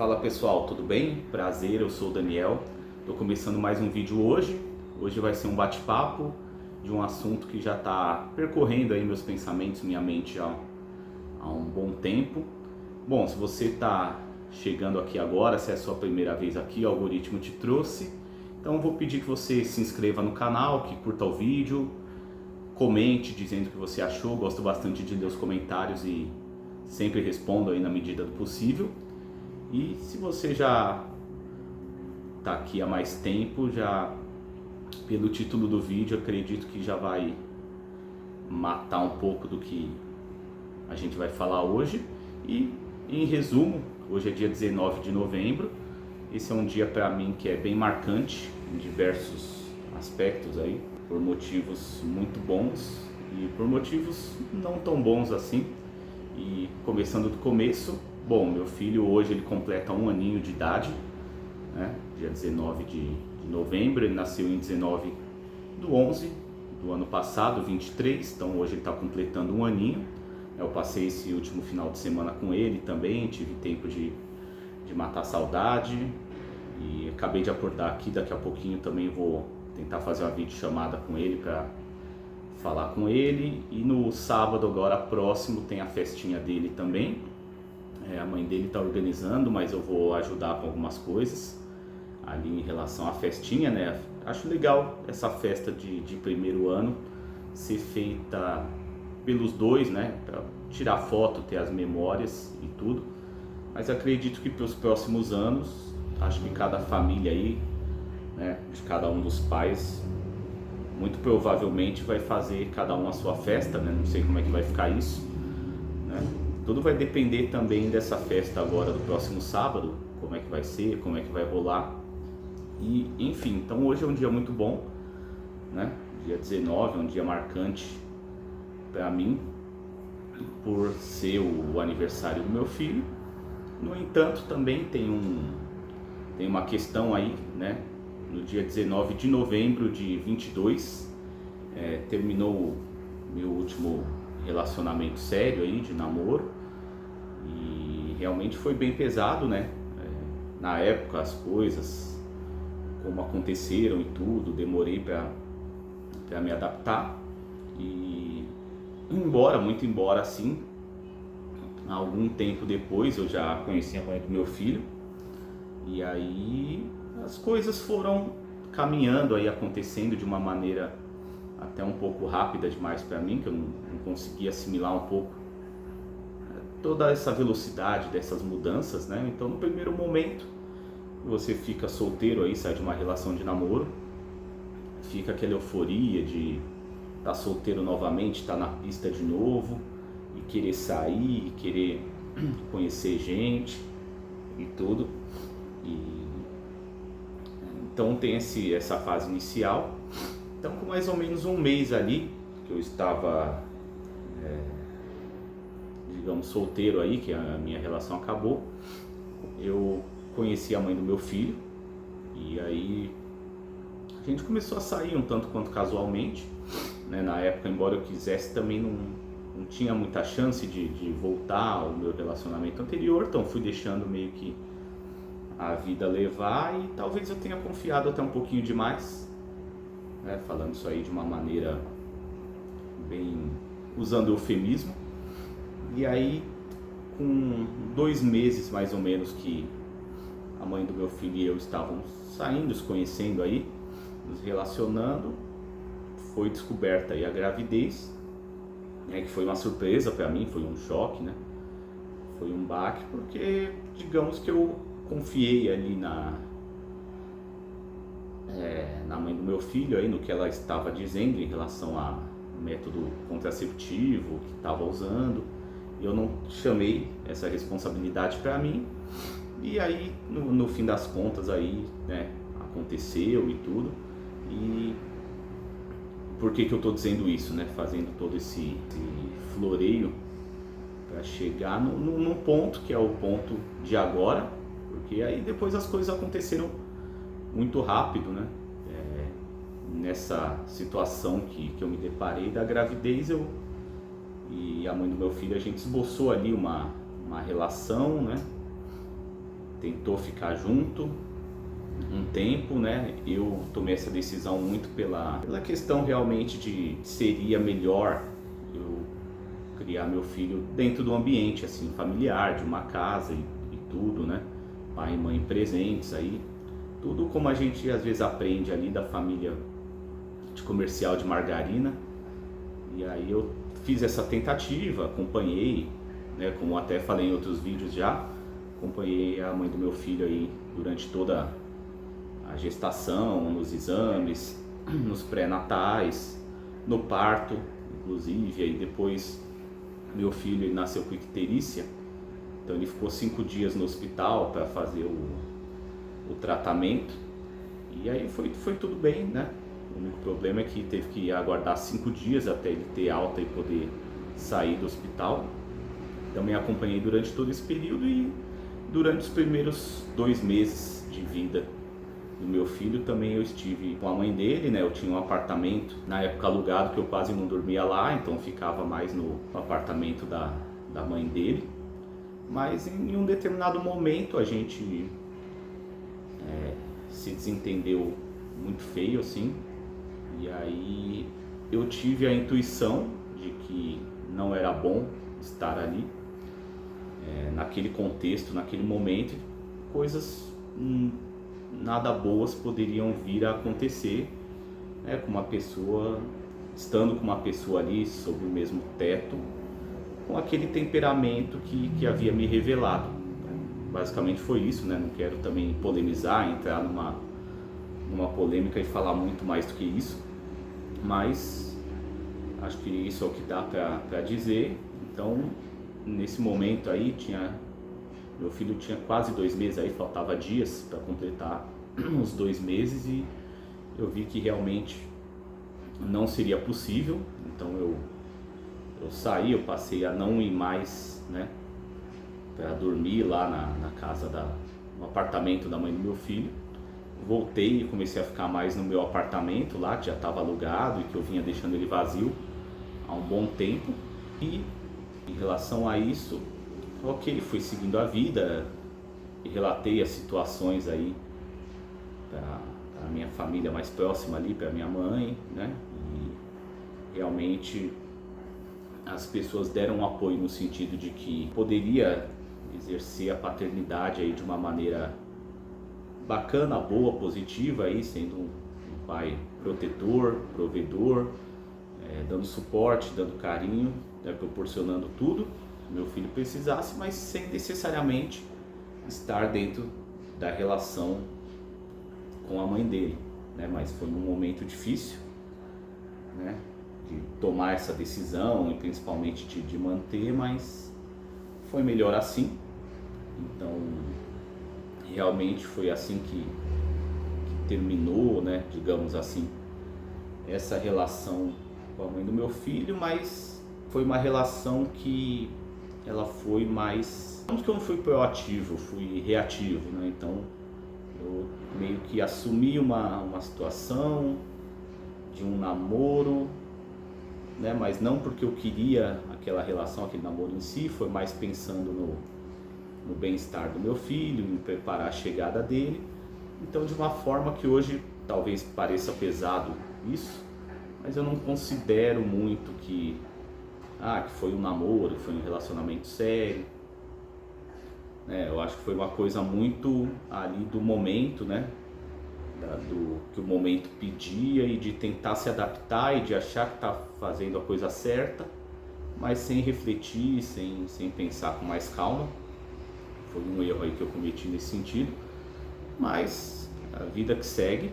Fala pessoal, tudo bem? Prazer, eu sou o Daniel. Estou começando mais um vídeo hoje. Hoje vai ser um bate-papo de um assunto que já está percorrendo aí meus pensamentos, minha mente há um bom tempo. Bom, se você está chegando aqui agora, se é a sua primeira vez aqui, o algoritmo te trouxe. Então eu vou pedir que você se inscreva no canal, que curta o vídeo, comente dizendo o que você achou. Gosto bastante de ler os comentários e sempre respondo aí na medida do possível. E se você já está aqui há mais tempo, já pelo título do vídeo, acredito que já vai matar um pouco do que a gente vai falar hoje. E em resumo, hoje é dia 19 de novembro. Esse é um dia para mim que é bem marcante em diversos aspectos aí, por motivos muito bons e por motivos não tão bons assim. E começando do começo, bom, meu filho hoje ele completa um aninho de idade, né? Dia 19 de novembro, ele nasceu em 19/11 do ano passado, 23, então hoje ele está completando um aninho. Eu passei esse último final de semana com ele também, tive tempo de matar a saudade e acabei de acordar aqui, daqui a pouquinho também vou tentar fazer uma videochamada com ele para falar com ele. E no sábado agora próximo tem a festinha dele também. A mãe dele está organizando, mas eu vou ajudar com algumas coisas ali em relação à festinha, né? Acho legal essa festa de primeiro ano ser feita pelos dois, né? Para tirar foto, ter as memórias e tudo. Mas acredito que para os próximos anos, acho que cada família aí, né, de cada um dos pais, muito provavelmente vai fazer cada um a sua festa, né? Não sei como é que vai ficar isso, né? Tudo vai depender também dessa festa agora do próximo sábado, como é que vai ser, como é que vai rolar. E enfim, então hoje é um dia muito bom, né? Dia 19 é um dia marcante para mim, por ser o aniversário do meu filho. No entanto, também tem uma questão aí, né? No dia 19 de novembro de 22, terminou meu último relacionamento sério aí, de namoro, e realmente foi bem pesado, né? Na época as coisas, como aconteceram e tudo, demorei para me adaptar. E muito embora assim, algum tempo depois eu já conheci a mãe do meu filho, e aí as coisas foram caminhando aí, acontecendo de uma maneira até um pouco rápida demais para mim, que eu não conseguia assimilar um pouco toda essa velocidade dessas mudanças, né? Então no primeiro momento você fica solteiro aí, sai de uma relação de namoro, fica aquela euforia de estar solteiro novamente, estar na pista de novo, e querer sair, e querer conhecer gente e tudo. Então tem essa fase inicial. Então com mais ou menos um mês ali que eu estava, digamos, solteiro aí, que a minha relação acabou, eu conheci a mãe do meu filho, e aí a gente começou a sair um tanto quanto casualmente, né? Na época, embora eu quisesse, também não tinha muita chance de voltar ao meu relacionamento anterior, então fui deixando meio que a vida levar, e talvez eu tenha confiado até um pouquinho demais, né? Falando isso aí de uma maneira bem, usando eufemismo. E aí, com 2 meses mais ou menos que a mãe do meu filho e eu estávamos saindo, nos conhecendo aí, nos relacionando, foi descoberta aí a gravidez, né, que foi uma surpresa para mim, foi um choque, né? Foi um baque, porque digamos que eu confiei ali na mãe do meu filho, aí, no que ela estava dizendo em relação ao método contraceptivo que estava usando. Eu não chamei essa responsabilidade para mim, e aí no fim das contas aí, né, aconteceu e tudo. E por que eu estou dizendo isso, né? Fazendo todo esse floreio para chegar num ponto que é o ponto de agora, porque aí depois as coisas aconteceram muito rápido, né? Nessa situação que eu me deparei da gravidez, eu e a mãe do meu filho, a gente esboçou ali uma relação, né? tentou ficar junto um tempo, né? Eu tomei essa decisão muito pela questão realmente de seria melhor eu criar meu filho dentro do ambiente assim familiar, de uma casa e tudo, né? Pai e mãe presentes aí, tudo como a gente às vezes aprende ali da família de comercial de margarina. E aí eu fiz essa tentativa, acompanhei, né? Como até falei em outros vídeos já, acompanhei a mãe do meu filho aí durante toda a gestação, nos exames, nos pré-natais, no parto, inclusive. Aí depois meu filho ele nasceu com icterícia, então ele ficou 5 dias no hospital para fazer o tratamento. E aí foi tudo bem, né? O único problema é que teve que aguardar 5 dias até ele ter alta e poder sair do hospital. Também acompanhei durante todo esse período e durante os primeiros 2 meses de vida do meu filho também eu estive com a mãe dele, né? Eu tinha um apartamento na época alugado que eu quase não dormia lá, então ficava mais no apartamento da mãe dele. Mas em um determinado momento a gente se desentendeu muito feio assim, e aí eu tive a intuição de que não era bom estar ali, naquele contexto, naquele momento, coisas nada boas poderiam vir a acontecer, né, com uma pessoa, estando com uma pessoa ali sob o mesmo teto, com aquele temperamento que havia me revelado. Basicamente foi isso, né? Não quero também polemizar, entrar numa polêmica e falar muito mais do que isso, mas acho que isso é o que dá para dizer. Então, nesse momento aí, meu filho tinha quase 2 meses, aí faltava dias para completar os 2 meses, e eu vi que realmente não seria possível. Então eu saí, eu passei a não ir mais, né, para dormir lá na casa no apartamento da mãe do meu filho. Voltei e comecei a ficar mais no meu apartamento lá, que já estava alugado e que eu vinha deixando ele vazio há um bom tempo. E em relação a isso, ok, fui seguindo a vida e relatei as situações aí para a minha família mais próxima ali, para minha mãe, né? E realmente as pessoas deram um apoio no sentido de que poderia exercer a paternidade aí de uma maneira bacana, boa, positiva aí, sendo um pai protetor, provedor, dando suporte, dando carinho, né, proporcionando tudo que meu filho precisasse, mas sem necessariamente estar dentro da relação com a mãe dele, né? Mas foi um momento difícil, né, de tomar essa decisão e principalmente de manter, mas foi melhor assim. Então realmente foi assim que terminou, né, digamos assim, essa relação com a mãe do meu filho. Mas foi uma relação que ela foi mais, não que eu não fui proativo, fui reativo, né? Então eu meio que assumi uma situação de um namoro, né? Mas não porque eu queria aquela relação, aquele namoro em si, foi mais pensando no bem-estar do meu filho, em preparar a chegada dele. Então, de uma forma que hoje talvez pareça pesado isso, mas eu não considero muito que foi um namoro, foi um relacionamento sério, né? Eu acho que foi uma coisa muito ali do momento, né? Do que o momento pedia, e de tentar se adaptar e de achar que está fazendo a coisa certa, mas sem refletir, sem pensar com mais calma. Foi um erro aí que eu cometi nesse sentido, mas a vida que segue,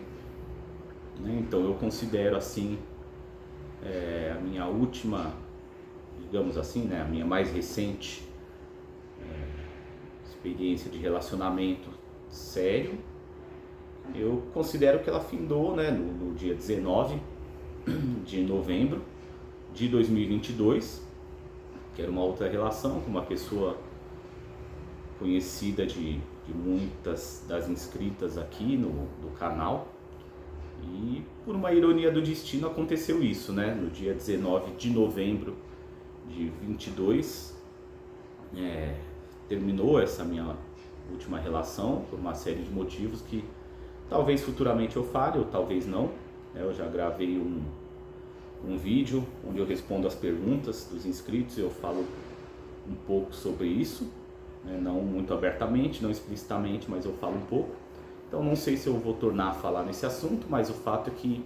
né? Então eu considero assim a minha última, digamos assim, né, a minha mais recente experiência de relacionamento sério, eu considero que ela findou, né, no dia 19 de novembro de 2022, que era uma outra relação com uma pessoa conhecida de muitas das inscritas aqui no canal. E por uma ironia do destino aconteceu isso, né? No dia 19 de novembro de 22, terminou essa minha última relação, por uma série de motivos que talvez futuramente eu fale ou talvez não. Eu já gravei um vídeo onde eu respondo as perguntas dos inscritos e eu falo um pouco sobre isso, né? Não muito abertamente, não explicitamente, mas eu falo um pouco. Então não sei se eu vou tornar a falar nesse assunto, mas o fato é que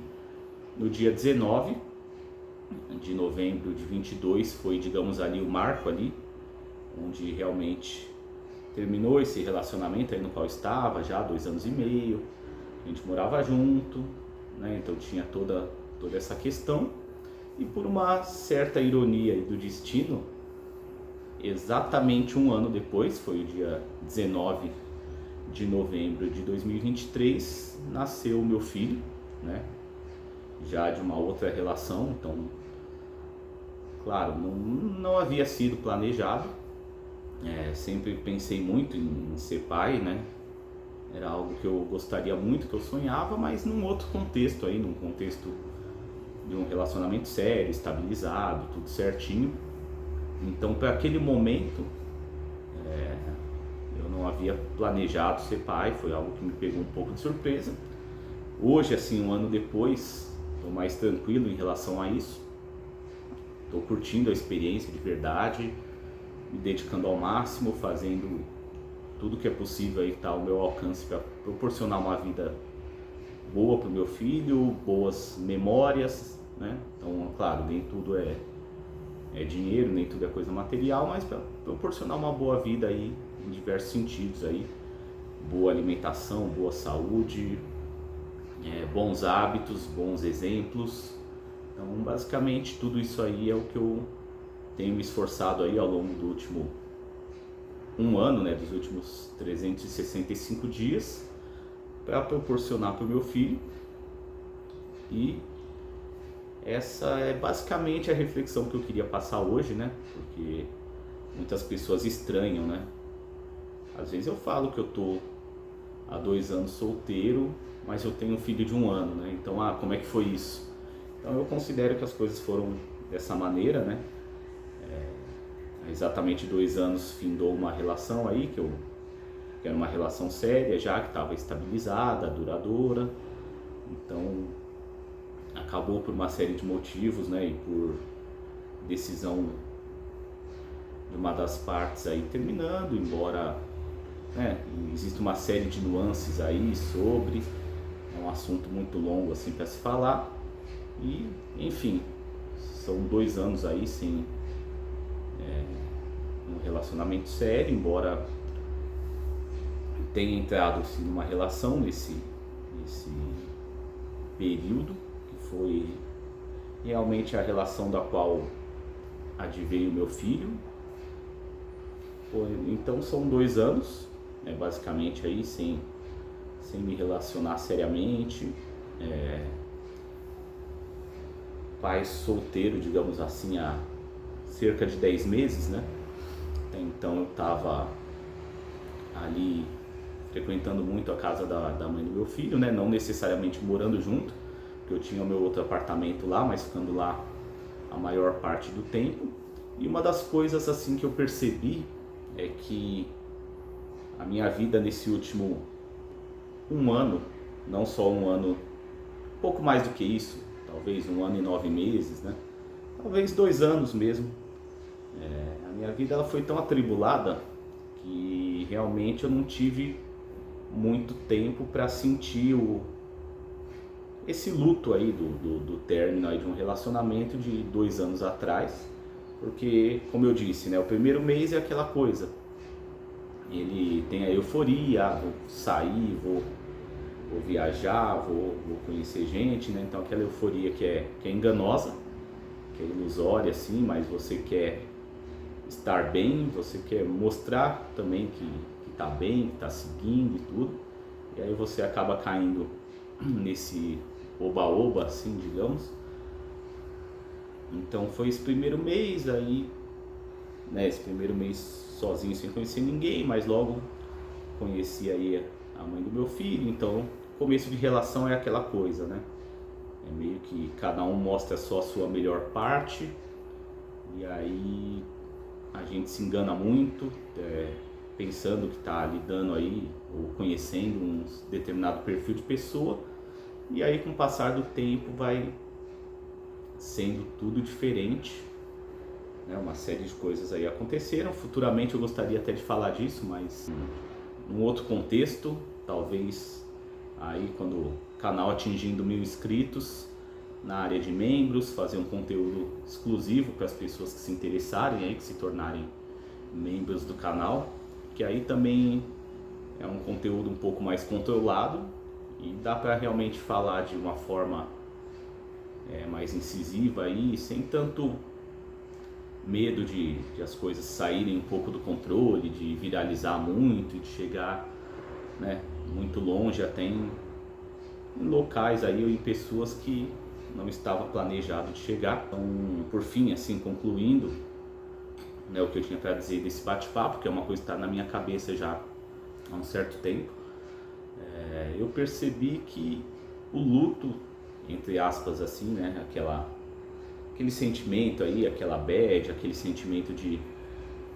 no dia 19 de novembro de 22 foi, digamos, ali o marco ali, onde realmente terminou esse relacionamento aí no qual eu estava já há 2 anos e meio. A gente morava junto, né? Então tinha toda essa questão. E por uma certa ironia do destino, exatamente um ano depois, foi o dia 19 de novembro de 2023, nasceu o meu filho, né? Já de uma outra relação. Então, claro, não havia sido planejado. Sempre pensei muito em ser pai, né? Era algo que eu gostaria muito, que eu sonhava, mas num outro contexto aí, num contexto de um relacionamento sério, estabilizado, tudo certinho. Então, para aquele momento, eu não havia planejado ser pai, foi algo que me pegou um pouco de surpresa. Hoje, assim, um ano depois, estou mais tranquilo em relação a isso. Estou curtindo a experiência de verdade, me dedicando ao máximo, fazendo tudo que é possível aí que está ao meu alcance para proporcionar uma vida boa para o meu filho, boas memórias, né? Então, claro, nem tudo é dinheiro, nem tudo é coisa material, mas para proporcionar uma boa vida aí em diversos sentidos aí, boa alimentação, boa saúde, bons hábitos, bons exemplos. Então, basicamente, tudo isso aí é o que eu tenho me esforçado aí ao longo do último um ano, né, dos últimos 365 dias, para proporcionar para o meu filho. E essa é basicamente a reflexão que eu queria passar hoje, né? Porque muitas pessoas estranham, né? Às vezes eu falo que eu tô há 2 anos solteiro, mas eu tenho um filho de 1 ano, né? Então, como é que foi isso? Então eu considero que as coisas foram dessa maneira, né? Há exatamente 2 anos findou uma relação aí, que era uma relação séria já, que estava estabilizada, duradoura. Então acabou por uma série de motivos, né? E por decisão de uma das partes aí terminando, embora, né, existe uma série de nuances aí sobre, é um assunto muito longo assim para se falar. E enfim, são 2 anos aí sem um relacionamento sério, embora tenha entrado assim, numa relação nesse período, que foi realmente a relação da qual adveio o meu filho. Então são 2 anos, né, basicamente aí sem me relacionar seriamente, pai solteiro, digamos assim, há cerca de 10 meses, né? Então eu estava ali frequentando muito a casa da mãe do meu filho, né? Não necessariamente morando junto, porque eu tinha o meu outro apartamento lá, mas ficando lá a maior parte do tempo. E uma das coisas assim que eu percebi é que a minha vida nesse último 1 ano, não só 1 ano, pouco mais do que isso, talvez 1 ano e 9 meses, né? Talvez 2 anos mesmo. A minha vida ela foi tão atribulada que realmente eu não tive muito tempo para sentir esse luto aí do término aí de um relacionamento de 2 anos atrás, porque, como eu disse, né, o primeiro mês é aquela coisa, ele tem a euforia, vou sair, vou viajar, vou conhecer gente, né? Então aquela euforia que é enganosa, que é ilusória assim, mas você quer estar bem, você quer mostrar também que está bem, que está seguindo e tudo, e aí você acaba caindo nesse oba-oba, assim, digamos. Então foi esse primeiro mês aí, né, esse primeiro mês sozinho, sem conhecer ninguém, mas logo conheci aí a mãe do meu filho. Então começo de relação é aquela coisa, né? É meio que cada um mostra só a sua melhor parte, e aí a gente se engana muito, pensando que está lidando aí ou conhecendo um determinado perfil de pessoa, e aí com o passar do tempo vai sendo tudo diferente, né? Uma série de coisas aí aconteceram. Futuramente eu gostaria até de falar disso, mas num outro contexto, talvez aí quando o canal atingindo 1000 inscritos, na área de membros, fazer um conteúdo exclusivo para as pessoas que se interessarem aí, que se tornarem membros do canal, que aí também é um conteúdo um pouco mais controlado e dá para realmente falar de uma forma mais incisiva aí, sem tanto medo de as coisas saírem um pouco do controle, de viralizar muito e de chegar, né, muito longe até em locais aí ou em pessoas que não estava planejado de chegar. Então, por fim, assim, concluindo, né, o que eu tinha para dizer desse bate-papo, que é uma coisa que está na minha cabeça já há um certo tempo, eu percebi que o luto, entre aspas, assim, né, aquele sentimento aí, aquela bad, aquele sentimento de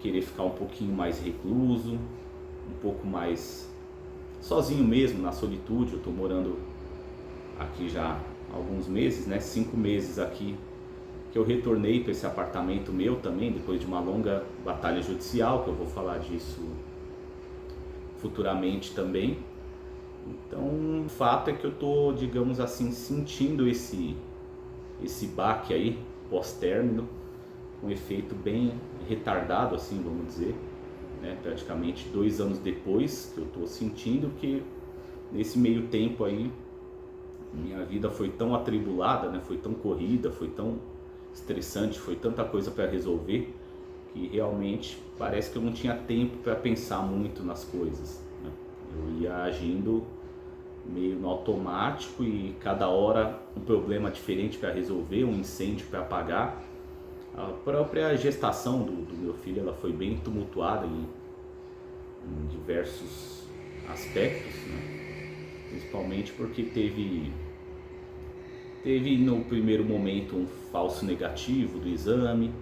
querer ficar um pouquinho mais recluso, um pouco mais sozinho mesmo, na solitude. Eu estou morando aqui já alguns meses, né? 5 meses aqui que eu retornei para esse apartamento meu também, depois de uma longa batalha judicial, que eu vou falar disso futuramente também. Então, o fato é que eu tô, digamos assim, sentindo esse baque aí, pós-término, com um efeito bem retardado, assim, vamos dizer, né? Praticamente 2 anos depois que eu tô sentindo, que nesse meio tempo aí minha vida foi tão atribulada, né? Foi tão corrida, foi tão estressante, foi tanta coisa para resolver, que realmente parece que eu não tinha tempo para pensar muito nas coisas, né? Eu ia agindo meio no automático e cada hora um problema diferente para resolver, um incêndio para apagar. A própria gestação do meu filho, ela foi bem tumultuada em diversos aspectos, né? Principalmente porque teve no primeiro momento um falso negativo do exame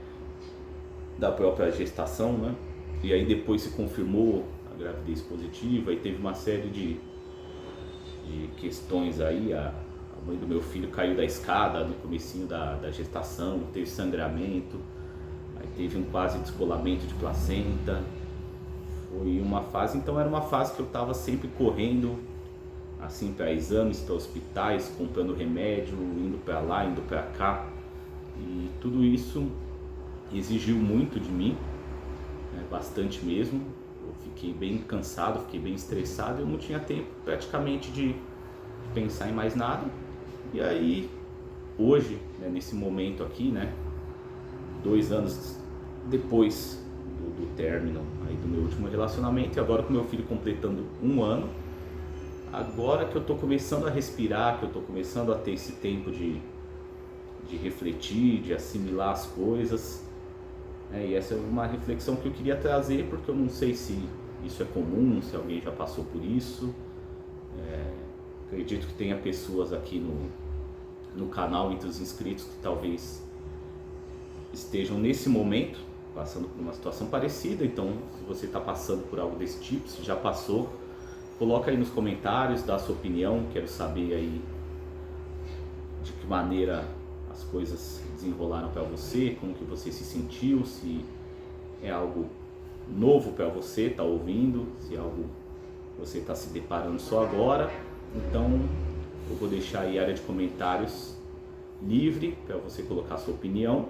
da própria gestação, né? E aí depois se confirmou a gravidez positiva e teve uma série de questões aí. A mãe do meu filho caiu da escada no comecinho da gestação, teve sangramento, aí teve um quase descolamento de placenta. Foi uma fase, então era uma fase que eu estava sempre correndo assim para exames, para hospitais, comprando remédio, indo para lá, indo para cá, e tudo isso exigiu muito de mim, né, bastante mesmo. Eu fiquei bem cansado, fiquei bem estressado, eu não tinha tempo praticamente de pensar em mais nada. E aí hoje, né, nesse momento aqui, né, 2 anos depois do término aí do meu último relacionamento, e agora com meu filho completando 1 ano, agora que eu estou começando a respirar, que eu estou começando a ter esse tempo de refletir, de assimilar as coisas, né? E essa é uma reflexão que eu queria trazer, porque eu não sei se isso é comum, se alguém já passou por isso. Acredito que tenha pessoas aqui no canal, entre os inscritos, que talvez estejam nesse momento passando por uma situação parecida. Então, se você está passando por algo desse tipo, se já passou, coloca aí nos comentários, dá a sua opinião. Quero saber aí de que maneira as coisas desenrolaram para você, como que você se sentiu, se é algo novo para você, tá ouvindo, se é algo que você está se deparando só agora. Então eu vou deixar aí a área de comentários livre para você colocar a sua opinião.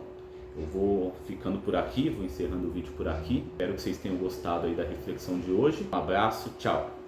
Eu vou ficando por aqui, vou encerrando o vídeo por aqui. Espero que vocês tenham gostado aí da reflexão de hoje. Um abraço, tchau!